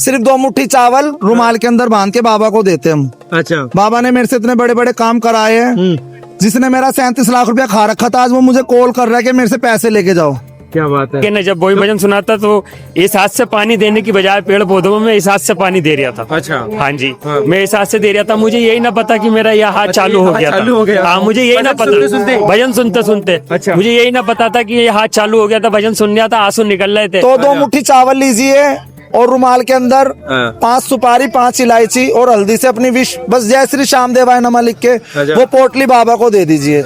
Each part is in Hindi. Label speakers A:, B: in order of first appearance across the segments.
A: सिर्फ 2 मुट्ठी चावल रुमाल के अंदर बांध के बाबा को देते हम।
B: अच्छा।
A: बाबा ने मेरे से इतने बड़े बड़े काम कराए हैं, जिसने मेरा 37 लाख रुपया खा रखा था, आज वो मुझे कॉल कर रहा है कि मेरे से पैसे लेके जाओ।
B: क्या बात है।
C: कि जब वही भजन सुनाता तो इस हाथ से पानी देने की बजाय पेड़ पौधों में इस हाथ से पानी दे रहा था।
B: अच्छा।
C: हाँ जी, मैं इस हाथ से दे रहा था, मुझे यही ना पता कि मेरा यह हाथ चालू हो गया था। हाँ, मुझे यही ना पता, भजन सुनते सुनते
B: अच्छा।
C: मुझे यही ना पता था कि ये हाथ चालू हो गया था, भजन सुन रहा था, आंसू निकल रहे थे।
A: तो 2 मुट्ठी चावल लीजिए और रुमाल के अंदर 5 सुपारी, 5 इलायची और हल्दी से अपनी विश, बस जय श्री श्याम देवाय नमः लिख के वो पोटली बाबा को दे दीजिए।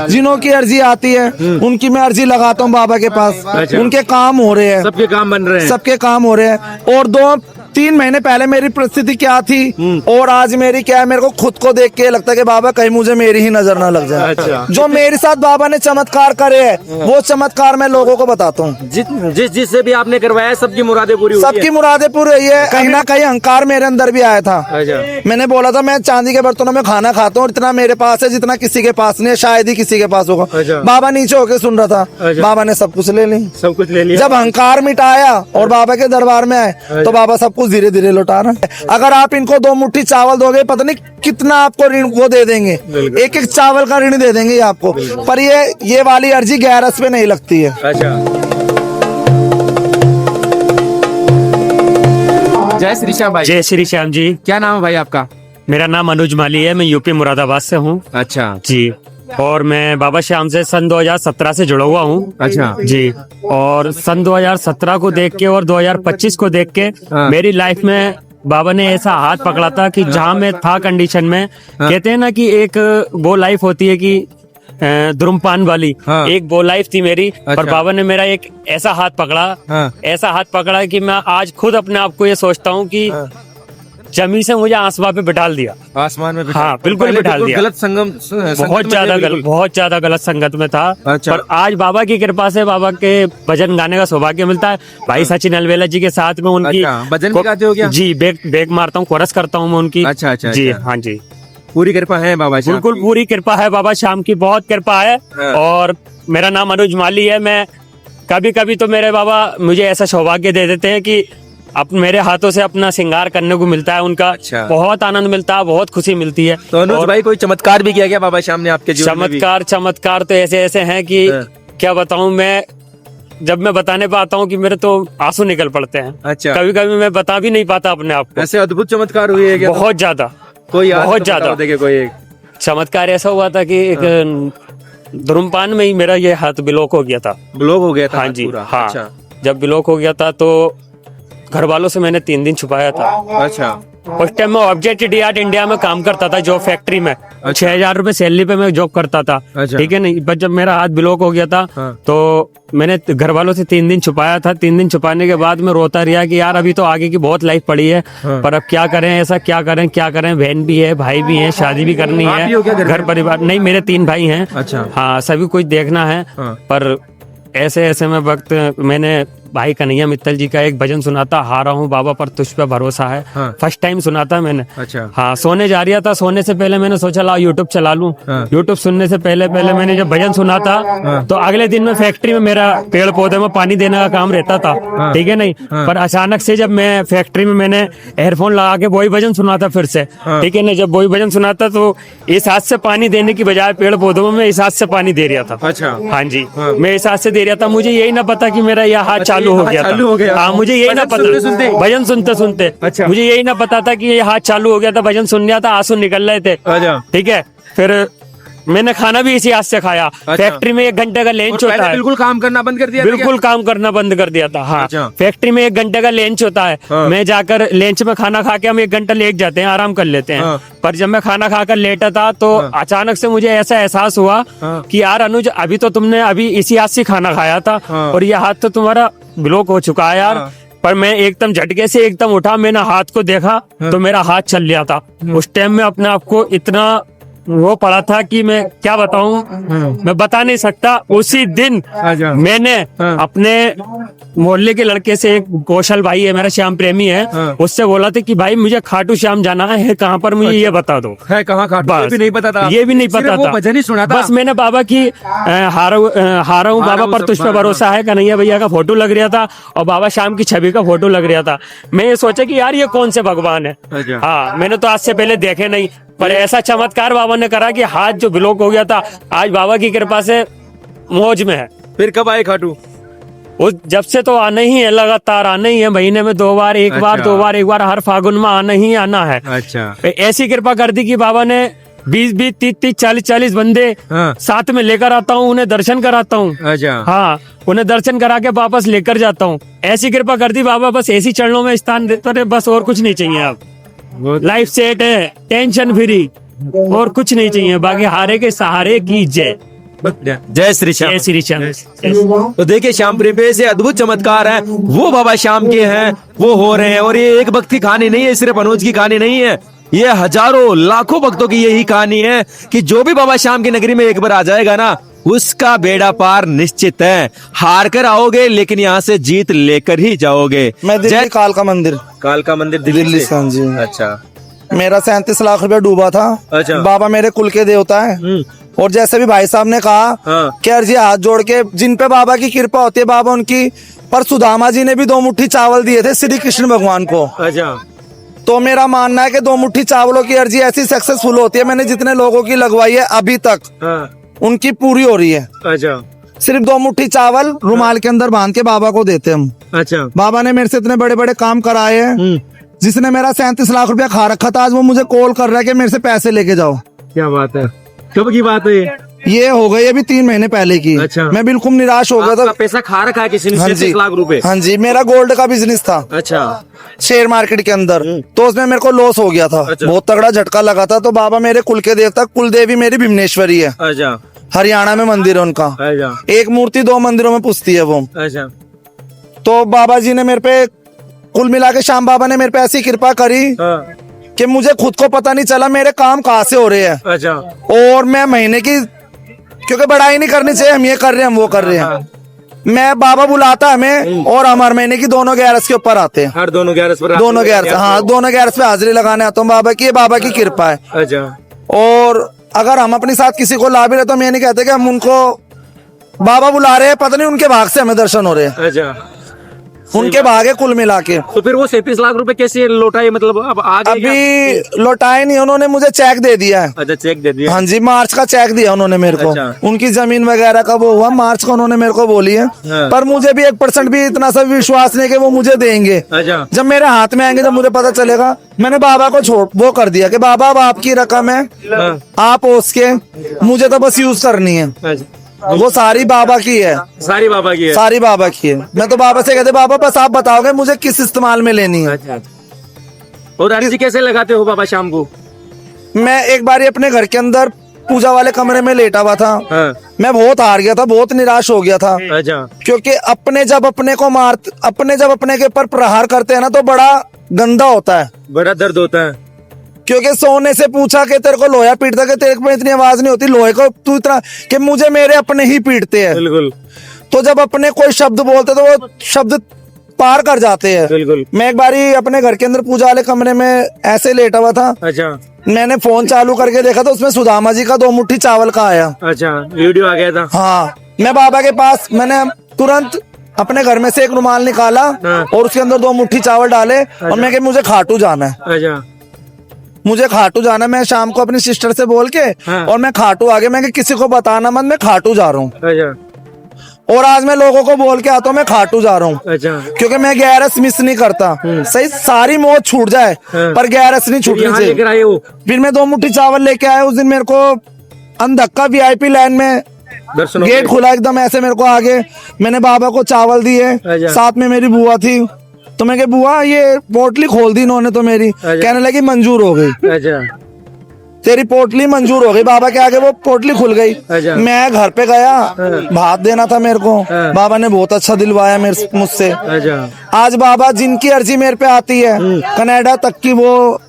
A: जिन्हों की अर्जी आती है उनकी मैं अर्जी लगाता हूँ बाबा के पास। उनके काम हो रहे हैं,
B: सबके काम बन रहे हैं,
A: सबके काम हो रहे हैं। और 2-3 महीने पहले मेरी परिस्थिति क्या थी और आज मेरी क्या है, मेरे को खुद को देख के लगता है कि बाबा कहीं मुझे मेरी ही नजर ना लग जाए।
B: अच्छा।
A: जो मेरे साथ बाबा ने चमत्कार करे है वो चमत्कार मैं लोगों को बताता हूँ।
B: जिससे भी आपने करवाया सबकी मुरादें पूरी हुई है।
A: सबकी मुरादें पूरी हुई है। कहीं ना कहीं अहंकार मेरे अंदर भी आया था। मैंने बोला था मैं चांदी के बर्तनों में खाना खाता हूँ, इतना मेरे पास है जितना किसी के पास नहीं है, शायद ही किसी के पास होगा। बाबा नीचे होके सुन रहा था, बाबा ने सब कुछ ले ली,
B: सब कुछ ले लिया।
A: जब अहंकार मिटाया और बाबा के दरबार में आए तो बाबा सब कुछ धीरे धीरे लौटा रहा है। अगर आप इनको 2 मुट्ठी चावल दोगे, पता नहीं कितना आपको ऋण वो दे देंगे, एक एक चावल का ऋण दे देंगे आपको। पर ये वाली अर्जी गैरस पे नहीं लगती है।
B: अच्छा। जय श्री श्याम भाई।
C: जय श्री श्याम जी।
B: क्या नाम है भाई आपका?
C: मेरा नाम अनुज माली है, मैं यूपी मुरादाबाद से हूँ।
B: अच्छा
C: जी, और मैं बाबा श्याम से सन 2017 से जुड़ा हुआ हूँ।
B: अच्छा
C: जी, और सन 2017 को देख के और 2025 को देख के मेरी लाइफ में बाबा ने ऐसा हाथ पकड़ा था कि जहाँ मैं था कंडीशन में, कहते हैं ना कि एक वो लाइफ होती है कि धूम्रपान वाली, एक वो लाइफ थी मेरी। पर बाबा ने मेरा एक ऐसा हाथ पकड़ा, ऐसा हाथ पकड़ा कि मैं आज खुद अपने आप को ये सोचता हूँ कि जमीन से मुझे आसमान पे बिठाल दिया,
B: आसमान में
C: हाँ बिल्कुल बिठाल दिया।
B: गलत संगम,
C: बहुत ज्यादा गलत संगत में था।
B: अच्छा।
C: पर आज बाबा की कृपा से बाबा के भजन गाने का सौभाग्य मिलता है। भाई सचिन अलवेला जी के साथ में उनकी
B: भजन भी गाते हो क्या?
C: जी, बेग मारता हूँ, कोरस करता हूँ मैं उनकी।
B: अच्छा अच्छा
C: जी
B: अच्छा।
C: हाँ जी,
B: पूरी कृपा है बाबा श्याम,
C: बिल्कुल पूरी कृपा है, बाबा श्याम की बहुत कृपा है। और मेरा नाम अनुज माली है। मैं कभी कभी तो मेरे बाबा मुझे ऐसा सौभाग्य दे देते हैं कि मेरे हाथों से अपना श्रृंगार करने को मिलता है उनका।
B: अच्छा।
C: बहुत आनंद मिलता है, बहुत खुशी मिलती है।
B: तो अनुज भाई कोई चमत्कार भी किया क्या बाबा श्याम ने आपके जीवन में?
C: चमत्कार तो ऐसे ऐसे हैं कि क्या बताऊं मैं, जब मैं बताने पे आता हूँ कि मेरे तो आंसू निकल पड़ते हैं।
B: अच्छा।
C: कभी कभी मैं बता भी नहीं पाता अपने आप को।
B: ऐसे अद्भुत चमत्कार हुए है क्या?
C: बहुत ज्यादा,
B: कोई
C: बहुत ज्यादा।
B: देखिए कोई एक
C: चमत्कार ऐसा हुआ था कि एक धूम्रपान में ही मेरा ये हाथ ब्लॉक हो गया था।
B: ब्लॉक हो गया था?
C: हाँ जी, हाँ।
B: अच्छा।
C: जब ब्लॉक हो गया था तो घर वालों से मैंने 3 दिन छुपाया था।
B: अच्छा।
C: उस टाइम मैं ऑब्जेक्ट यार्ड इंडिया में काम करता था, जॉब फैक्ट्री में। 6,000 रुपए सैलरी पे मैं जॉब करता था।
B: अच्छा।
C: ठीक है नहीं, पर जब मेरा हाथ ब्लॉक हो गया था तो मैंने घर वालों से 3 दिन छुपाया था। 3 दिन छुपाने के बाद मैं रोता रहा कि यार अभी तो आगे की बहुत लाइफ पड़ी है, पर अब क्या करें, ऐसा क्या करें क्या करें। बहन भी है, भाई भी है, शादी भी करनी है, घर परिवार नहीं, मेरे 3 भाई हैं।
B: अच्छा।
C: हाँ, सभी कुछ देखना है। पर ऐसे ऐसे में वक्त मैंने भाई कन्हैया मित्तल जी का एक भजन सुना था, हारा हूँ बाबा पर तुझ पे भरोसा है। फर्स्ट टाइम सुना था मैंने।
B: अच्छा।
C: हाँ, सोने जा रहा था, सोने से पहले मैंने सोचा लाओ यूट्यूब चला लूं। यूट्यूब सुनने से पहले मैंने जब भजन सुना था तो अगले दिन में फैक्ट्री में मेरा पेड़ पौधे में पानी देने का काम रहता था। ठीक है नहीं, पर अचानक से जब मैं फैक्ट्री में मैंने एयरफोन लगा के वही भजन सुना था फिर से। ठीक है नहीं, जब वही भजन सुना था तो इस हाथ से पानी देने की बजाय पेड़ पौधों में मैं इस हाथ से पानी दे रहा था।
B: अच्छा।
C: हाँ जी, मैं इस हाथ से दे रहा था, मुझे यही ना पता कि मेरा यह हाथ चालू हो गया था। हाँ, मुझे यही ना पता, भजन सुनते सुनते
B: अच्छा।
C: मुझे यही ना पता था कि ये हाथ चालू हो गया था, भजन सुन रहा था, आंसू निकल रहे थे। ठीक है, फिर मैंने खाना भी इसी हाथ से खाया। फैक्ट्री में 1 घंटे का लंच होता है।
B: बिल्कुल काम करना बंद कर दिया?
C: बिल्कुल काम करना बंद कर दिया था। हाँ, फैक्ट्री में 1 घंटे का लंच होता है। मैं जाकर लंच में खाना खा के हम 1 घंटा लेट जाते हैं, आराम कर लेते हैं। पर जब मैं खाना खाकर लेटा था तो अचानक से मुझे ऐसा एहसास हुआ कि यार अनुज, अभी तो तुमने अभी इसी हाथ से खाना खाया था और ये हाथ तो तुम्हारा ब्लॉक हो चुका है यार। पर मैं एकदम झटके से एकदम उठा, मैंने हाथ को देखा तो मेरा हाथ चल रहा था। उस टाइम में अपने आप को इतना वो पड़ा था कि मैं क्या बताऊं, मैं बता नहीं सकता। उसी दिन मैंने अपने मोहल्ले के लड़के से, एक कौशल भाई है मेरा, श्याम प्रेमी है, उससे बोला था कि भाई मुझे खाटू श्याम जाना है, कहाँ पर मुझे ये बता दो।
B: है कहाँ खाटू? ये भी नहीं पता था?
C: ये भी नहीं पता था,
B: भजन ही सुना था
C: बस मैंने बाबा की हारा हूँ बाबा पर तुझ पे भरोसा है, कन्हैया भैया का फोटो लग रहा था और बाबा श्याम की छवि का फोटो लग रहा था। मैं ये सोचा कि यार ये कौन से भगवान है। हाँ, मैंने तो आज से पहले देखे नहीं, पर ऐसा चमत्कार बाबा ने करा कि हाथ जो ब्लॉक हो गया था आज बाबा की कृपा से मौज में है।
B: फिर कब आए खाटू?
C: वो जब से तो आना ही है, लगातार आना ही है, महीने में 2 बार, एक बार, 2 बार, एक बार, हर फागुन में आना ही आना है।
B: अच्छा,
C: ऐसी कृपा कर दी कि बाबा ने 20-20, 30-30, 40-40 बंदे साथ में लेकर आता हूँ, उन्हें दर्शन कराता हूँ।
B: अच्छा,
C: हाँ, उन्हें दर्शन करा के वापस लेकर जाता हूँ। ऐसी कृपा कर दी बाबा, बस ऐसी चरणों में स्थान देते रहे, बस और कुछ नहीं चाहिए। अब लाइफ सेट है, टेंशन फ्री, और कुछ नहीं चाहिए। बाकी हारे के सहारे की जय।
B: जय श्री श्याम।
C: जय श्री श्याम।
B: तो देखिए, श्याम प्रेमी से अद्भुत चमत्कार है, वो बाबा श्याम के हैं, वो हो रहे हैं। और ये एक भक्त की कहानी नहीं है, सिर्फ अनुज की कहानी नहीं है, ये हजारों लाखों भक्तों की यही कहानी है कि जो भी बाबा श्याम की नगरी में एक बार आ जाएगा ना, उसका बेड़ा पार निश्चित है। हार कर आओगे लेकिन यहाँ से जीत लेकर ही जाओगे।
A: मैं दिल्ली काल का मंदिर दिल्ली से। हाँ जी।
B: अच्छा,
A: मेरा 37 लाख रुपया डूबा था।
B: अच्छा।
A: बाबा मेरे कुल के देवता है, और जैसे भी भाई साहब ने कहा कि अर्जी हाथ जोड़ के जिन पे बाबा की कृपा होती है, बाबा उनकी। पर सुदामा जी ने भी 2 मुट्ठी चावल दिए थे श्री कृष्ण भगवान को।
B: अच्छा,
A: तो मेरा मानना है कि 2 मुट्ठी चावलों की अर्जी ऐसी सक्सेसफुल होती है। मैंने जितने लोगों की लगवाई है अभी तक, उनकी पूरी हो रही है।
B: अच्छा,
A: सिर्फ 2 मुट्ठी चावल रुमाल के अंदर बांध के बाबा को देते हम।
B: अच्छा,
A: बाबा ने मेरे से इतने बड़े बड़े काम कराए हैं। जिसने मेरा 37 लाख रुपया खा रखा था, आज वो मुझे कॉल कर रहा है कि मेरे से पैसे लेके जाओ।
B: क्या बात है? कब की बात है
A: ये? हो गई अभी 3 महीने पहले की।
B: अच्छा।
A: मैं बिल्कुल निराश हो गया था।
B: पैसा खा रखा है किसी ने?
A: हाँ
B: 37 लाख रुपए?
A: हाँ जी, मेरा गोल्ड का बिजनेस था।
B: अच्छा,
A: शेयर मार्केट के अंदर, तो उसमें मेरे को लॉस हो गया था।
B: अच्छा।
A: बहुत तगड़ा झटका लगा था। तो बाबा मेरे कुल के देवता, कुल देवी मेरी भीमनेश्वरी है।
B: अच्छा,
A: हरियाणा में मंदिर है उनका।
B: अच्छा,
A: एक मूर्ति 2 मंदिरों में पुजती है वो।
B: अच्छा,
A: तो बाबा जी ने मेरे पे, कुल मिला के श्याम बाबा ने मेरे पे ऐसी कृपा करी कि मुझे खुद को पता नहीं चला मेरे काम कहाँ से हो रहे हैं।
B: अच्छा,
A: और मैं महीने की, क्योंकि बड़ाई नहीं करनी चाहिए, हम ये कर रहे हैं, हम वो कर रहे हैं। मैं बाबा बुलाता हमें, और हम हर महीने की दोनों 11 के ऊपर आते हैं।
B: हर दोनों 11 पर?
A: दोनों 11, हाँ, दोनों 11 पे हाजिरी लगाने आता हूँ बाबा की। ये बाबा की कृपा है।
B: अच्छा,
A: और अगर हम अपने साथ किसी को ला भी रहे तो हम ये नहीं कहते कि हम उनको बाबा बुला रहे हैं, पता नहीं उनके भाग से हमें दर्शन हो रहे हैं।
B: अच्छा,
A: उनके भाग है कुल मिला के।
B: तो फिर वो 37 लाख रुपए कैसे लौटाए? मतलब अब आ गए?
A: अभी लौटाए नहीं, उन्होंने मुझे चेक दे दिया है।
B: अच्छा, चेक दे दिया?
A: हाँ जी, मार्च का चेक दिया उन्होंने मेरे को।
B: अच्छा।
A: उनकी जमीन वगैरह का वो हुआ मार्च का, उन्होंने मेरे को बोली है।
B: हाँ।
A: पर मुझे भी 1% भी इतना सा विश्वास नहीं कि वो मुझे देंगे।
B: अच्छा,
A: जब मेरे हाथ में आएंगे, जब मुझे पता चलेगा। मैंने बाबा को छोड़ वो कर दिया कि बाबा अब आपकी रकम है, आप उसके, मुझे तो बस यूज करनी है।
B: अच्छा,
A: वो सारी बाबा की है।
B: सारी बाबा की है?
A: सारी बाबा की है। मैं तो बाबा से कहते, बाबा बस आप बताओगे मुझे किस इस्तेमाल में लेनी है।
B: अच्छा, और अर्जी कैसे लगाते हो बाबा शाम को?
A: मैं एक बार अपने घर के अंदर पूजा वाले कमरे में लेटा हुआ था। मैं बहुत हार गया था, बहुत निराश हो गया था।
B: अच्छा,
A: क्योंकि अपने जब अपने के ऊपर प्रहार करते हैं ना, तो बड़ा गंदा होता है,
B: बड़ा दर्द होता है।
A: क्योंकि सोने से पूछा कि तेरे को लोहा पीटता, कि तेरे को इतनी आवाज नहीं होती, लोहे को तू इतना, कि मुझे मेरे अपने ही पीटते हैं।
B: बिल्कुल।
A: तो जब अपने कोई शब्द बोलते तो वो शब्द पार कर जाते हैं।
B: बिल्कुल।
A: मैं एक बारी अपने घर के अंदर पूजा वाले कमरे में ऐसे लेटा हुआ था।
B: अच्छा,
A: मैंने फोन चालू करके देखा तो उसमें सुदामा जी का 2 मुट्ठी चावल का आया।
B: अच्छा, वीडियो आ गया था?
A: हाँ, मैं बाबा के पास, मैंने तुरंत अपने घर में से एक रुमाल निकाला और उसके अंदर 2 मुट्ठी चावल डाले। और मैं कहा मुझे खाटू जाना है।
B: अच्छा,
A: मुझे खाटू जाना है। मैं शाम को अपनी सिस्टर से बोल के और मैं खाटू आ गया। मैं किसी को बताना मत, मैं खाटू जा रहा हूँ।
B: अच्छा,
A: और आज मैं लोगों को बोल के आता हूँ मैं खाटू जा रहा हूँ।
B: अच्छा,
A: क्योंकि मैं 11 मिस नहीं करता। सही, सारी मौत छूट जाए पर 11 नहीं छूटनी चाहिए। फिर मैं 2 मुट्ठी चावल लेके आया। उस दिन मेरे को अनधक्का VIP लाइन में गेट खुला एकदम ऐसे मेरे को आगे। मैंने बाबा को चावल दिए, साथ में मेरी बुआ थी। तो मैं कहा बुआ ये पोटली खोल दी इन्होंने तो मेरी। कहने लगी मंजूर हो गई।
B: अच्छा,
A: तेरी पोटली मंजूर हो गई। बाबा के आगे वो पोटली खुल गई। मैं घर पे गया, भात देना था मेरे को। बाबा ने बहुत अच्छा दिलवाया मुझसे। आज बाबा जिनकी अर्जी मेरे पे आती है, कनाडा तक की वो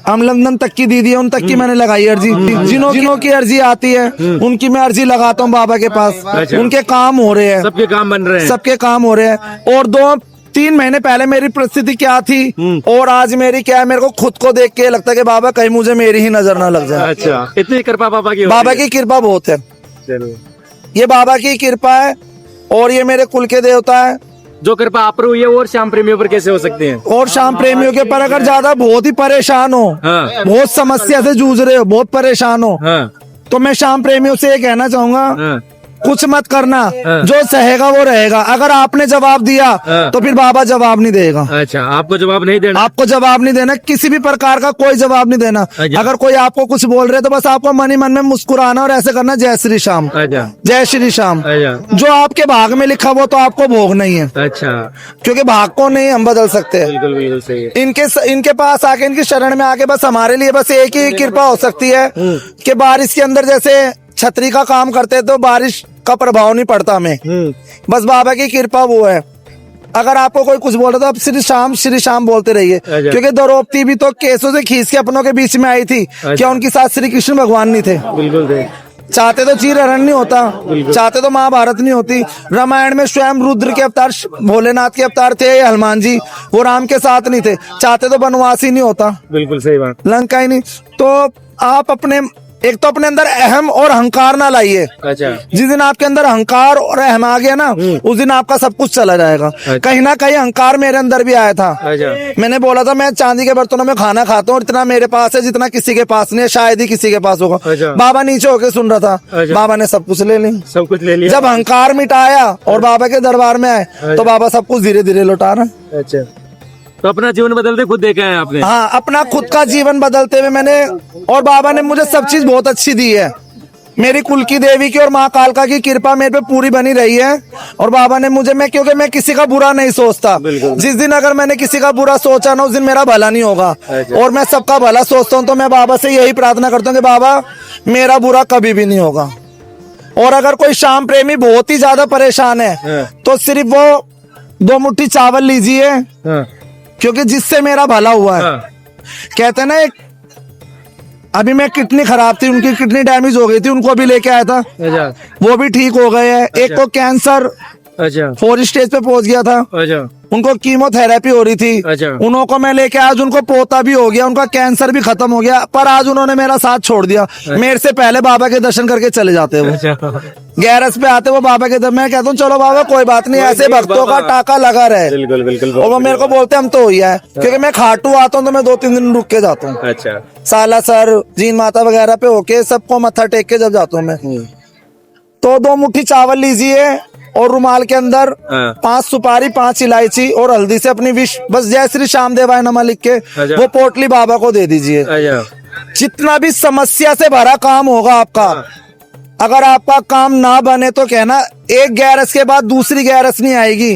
A: हम लंदन तक की दीदी है, उन तक की मैंने लगाई अर्जी। जिनों की अर्जी आती है उनकी मैं अर्जी लगाता हूँ बाबा के पास। उनके काम हो रहे हैं,
B: सबके काम बन रहे हैं।
A: सबके काम हो रहे हैं। और 2-3 महीने पहले मेरी परिस्थिति क्या थी और आज मेरी क्या है, मेरे को खुद को देख के लगता है कि बाबा कहीं मुझे मेरी ही नजर ना लग जाए।
B: अच्छा, इतनी कृपा बाबा की होती
A: बाबा
B: है।
A: की कृपा बहुत है,
B: चलो,
A: ये बाबा की कृपा है और ये मेरे कुल के देवता है।
B: जो कृपा आप पर हुई है और श्याम प्रेमियों पर कैसे हो सकती है?
A: और शाम प्रेमियों के पर अगर ज्यादा बहुत ही परेशान हो,
B: हाँ।
A: बहुत समस्या से जूझ रहे हो, बहुत परेशान हो,
B: हाँ,
A: तो मैं शाम प्रेमियों से ये कहना चाहूंगा,
B: हाँ,
A: कुछ मत करना, जो सहेगा वो रहेगा। अगर आपने जवाब दिया तो फिर बाबा जवाब नहीं देगा।
B: अच्छा, आपको जवाब नहीं देना।
A: आपको जवाब नहीं देना, किसी भी प्रकार का कोई जवाब नहीं देना।
B: अच्छा।
A: अगर कोई आपको कुछ बोल रहे तो बस आपको मन ही मन में मुस्कुराना और ऐसे करना, जय श्री श्याम,
B: अच्छा,
A: जय श्री श्याम।
B: अच्छा,
A: जो आपके भाग में लिखा वो तो आपको भोगना ही है,
B: अच्छा,
A: क्योंकि भाग को नहीं हम बदल सकते।
B: बिल्कुल बिल्कुल सही है।
A: इनके पास आके, इनकी शरण में आके बस हमारे लिए बस एक ही कृपा हो सकती है कि बारिश के अंदर जैसे छतरी का काम करते तो बारिश का प्रभाव नहीं पड़ता हमें। बस बाबा की कृपा वो है। अगर आपको कोई कुछ बोल रहा तो आप श्री श्याम बोलते रहिए, क्योंकि द्रौपदी भी तो केसों से खींच के अपनों के बीच में आई थी। क्या उनके साथ श्री कृष्ण भगवान नहीं थे?
B: बिल्कुल सही।
A: चाहते तो चीर हरण नहीं होता, चाहते तो महाभारत नहीं होती। रामायण में स्वयं रुद्र के अवतार, भोलेनाथ के अवतार थे ये हनुमान जी, वो राम के साथ नहीं थे। चाहते तो वनवास ही नहीं होता,
B: बिल्कुल सही बात।
A: लंका ही नहीं। तो आप एक तो अपने अंदर अहम और अहंकार ना लाइए।
B: अच्छा,
A: जिस दिन आपके अंदर अहंकार और अहम आ गया ना, उस दिन आपका सब कुछ चला जाएगा। कहीं ना कहीं अहंकार मेरे अंदर भी आया था।
B: अच्छा,
A: मैंने बोला था मैं चांदी के बर्तनों में खाना खाता हूँ, इतना मेरे पास है जितना किसी के पास नहीं है, शायद ही किसी के पास होगा।
B: अच्छा।
A: बाबा नीचे होके सुन रहा था,
B: अच्छा।
A: बाबा ने सब कुछ ले ली।
B: सब कुछ ले लिया।
A: जब अहंकार मिटाया और बाबा के दरबार में आए तो बाबा सब कुछ धीरे धीरे लौटा रहा है।
B: अच्छा, तो अपना जीवन बदलते खुद देखा है आपने?
A: हाँ, अपना खुद का जीवन बदलते हुए मैंने, और बाबा ने मुझे सब चीज बहुत अच्छी दी है। मेरी कुल की देवी की और माँ कालका की कृपा मेरे पे पूरी बनी रही है। और बाबा ने मुझे, मैं क्योंकि मैं किसी का बुरा नहीं सोचता, जिस दिन अगर मैंने किसी का बुरा सोचा ना, उस दिन मेरा भला नहीं होगा। और मैं सबका भला सोचता हूँ, तो मैं बाबा से यही प्रार्थना करता हूँ कि बाबा मेरा बुरा कभी भी नहीं होगा। और अगर कोई शाम प्रेमी बहुत ही ज्यादा परेशान है तो सिर्फ वो 2 मुट्ठी चावल लीजिए, क्योंकि जिससे मेरा भला हुआ है। कहते हैं ना, एक अभी मैं किडनी खराब थी, उनकी किडनी डैमेज हो गई थी, उनको भी लेके आया था, वो भी ठीक हो गए हैं। एक को कैंसर 4 स्टेज पे पहुंच गया था, उनको कीमोथेरेपी हो रही थी, उनको मैं लेके आज उनको पोता भी हो गया, उनका कैंसर भी खत्म हो गया। पर आज उन्होंने मेरा साथ छोड़ दिया। मेरे से पहले बाबा के दर्शन करके चले जाते वो, गैरस पे आते वो बाबा के दर्शन। मैं कहता हूँ चलो बाबा कोई बात नहीं, ऐसे भक्तों का टाका लगा रहे।
B: बिल्कुल बिल्कुल।
A: और वो मेरे को बोलते हम तो हुई है, क्योंकि मैं खाटू आता हूँ तो मैं 2-3 दिन रुक के जाता हूँ।
B: अच्छा,
A: सालासर, जीन माता वगैरह पे होके सबको मत्था टेक के जब जाता हूँ मैं। तो 2 मुट्ठी चावल लीजिए और रुमाल के अंदर 5 सुपारी, 5 इलायची और हल्दी से अपनी विश, बस जय श्री श्याम देवाय नमः लिख के वो पोटली बाबा को दे दीजिए। जितना भी समस्या से भरा काम होगा आपका, अगर आपका काम ना बने तो कहना, एक गैरस के बाद दूसरी गैरस नहीं आएगी,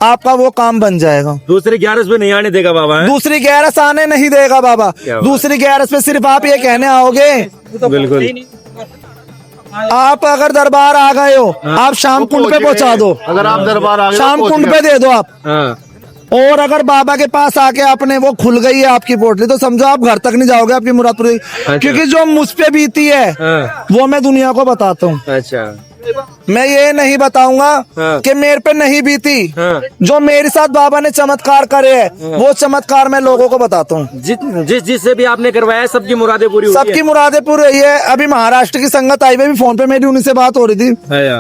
A: आपका वो काम बन जाएगा।
B: दूसरी ग्यारस पे नहीं आने देगा बाबा है?
A: दूसरी गैरस आने नहीं देगा बाबा। दूसरी गैरस पे सिर्फ आप ये कहने आओगे।
B: बिल्कुल।
A: आप अगर दरबार आ गए हो, आप शाम कुंड पे पहुंचा दो।
D: अगर आप दरबार आ गए,
A: शाम कुंड पे दे दो आप।
B: हाँ,
A: और अगर बाबा के पास आके आपने वो खुल गई है आपकी पोटली, तो समझो आप घर तक नहीं जाओगे, आपकी मुराद पूरी। क्योंकि जो मुझ पे बीती है वो मैं दुनिया को बताता हूँ।
B: अच्छा,
A: मैं ये नहीं बताऊंगा कि मेरे पे नहीं बीती। जो मेरे साथ बाबा ने चमत्कार करे है, वो चमत्कार मैं लोगों को बताता हूँ।
B: जिससे भी आपने करवाया सबकी मुरादें पूरी हुई है?
A: सबकी मुरादें पूरी हुई है। अभी महाराष्ट्र की संगत आई हुई, भी फोन पे मेरी उन्हीं से बात हो रही थी।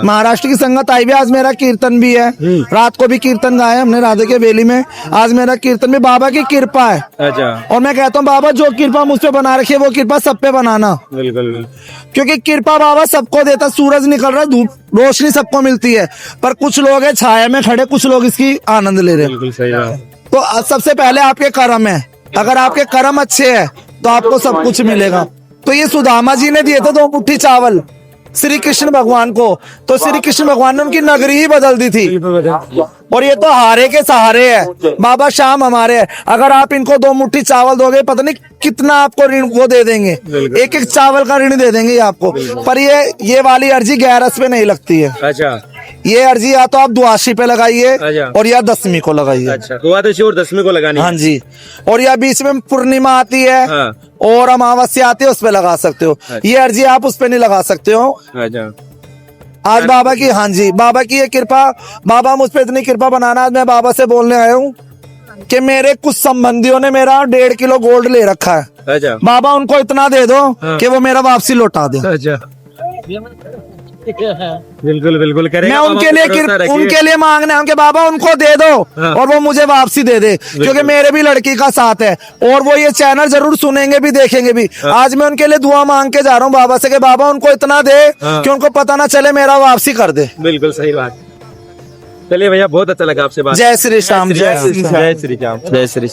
A: महाराष्ट्र की संगत आई हुई, आज मेरा कीर्तन भी है। रात को भी कीर्तन गाया हमने राधे के बेली में। आज मेरा कीर्तन भी बाबा की कृपा है।
B: अच्छा,
A: और मैं कहता हूँ बाबा जो कृपा मुझ पे बना रखी है, वो कृपा सब पे बनाना।
B: बिल्कुल।
A: क्योंकि कृपा बाबा सबको देता। सूरज निकल रहा है, धूप रोशनी सबको मिलती है, पर कुछ लोग है छाया में खड़े, कुछ लोग इसकी आनंद ले रहे हैं।
B: बिल्कुल सही बात।
A: तो सबसे पहले आपके कर्म है। अगर आपके कर्म अच्छे हैं तो आपको सब कुछ मिलेगा। तो ये सुदामा जी ने दिए थे 2 मुट्ठी चावल श्री कृष्ण भगवान को, तो श्री कृष्ण भगवान ने उनकी नगरी ही बदल दी थी। और ये तो हारे के सहारे है, बाबा श्याम हमारे हैं। अगर आप इनको 2 मुट्ठी चावल दोगे, पता नहीं कितना आपको ऋण वो दे देंगे, एक एक चावल का ऋण दे देंगे आपको। पर ये वाली अर्जी 11 पे नहीं लगती है।
B: अच्छा,
A: ये अर्जी या तो आप 82 पे लगाइए
B: अच्छा।
A: और या 10वीं को लगाइए।
B: अच्छा, द्वादशी और 10वीं को लगानी है।
A: हाँ जी, और या बीच में पूर्णिमा आती है
B: हाँ।
A: और अमावस्या आती है, उस पे लगा सकते हो। ये अर्जी आप उस पे नहीं लगा सकते हो।
B: अच्छा,
A: आज बाबा की, हाँ जी, बाबा की ये कृपा, बाबा मुझ पे इतनी कृपा बनाना। आज मैं बाबा से बोलने आया हूँ कि मेरे कुछ संबंधियों ने मेरा 1.5 किलो गोल्ड ले रखा है।
B: अच्छा,
A: बाबा उनको इतना दे दो कि वो मेरा वापसी लौटा दे।
B: अच्छा, बिल्कुल बिल्कुल करेगा।
A: मैं उनके लिए मांगना है कि बाबा उनको दे दो और वो मुझे वापसी दे दे, क्योंकि मेरे भी लड़की का साथ है और वो ये चैनल जरूर सुनेंगे भी, देखेंगे भी। आज मैं उनके लिए दुआ मांग के जा रहा हूँ बाबा से कि बाबा उनको इतना दे कि उनको पता ना चले, मेरा वापसी कर दे।
B: बिल्कुल सही बात। चलिए भैया, बहुत अच्छा लगा आपसे बात।
A: जय श्री श्याम, जय श्री श्याम।
B: जय श्री राम, जय श्री।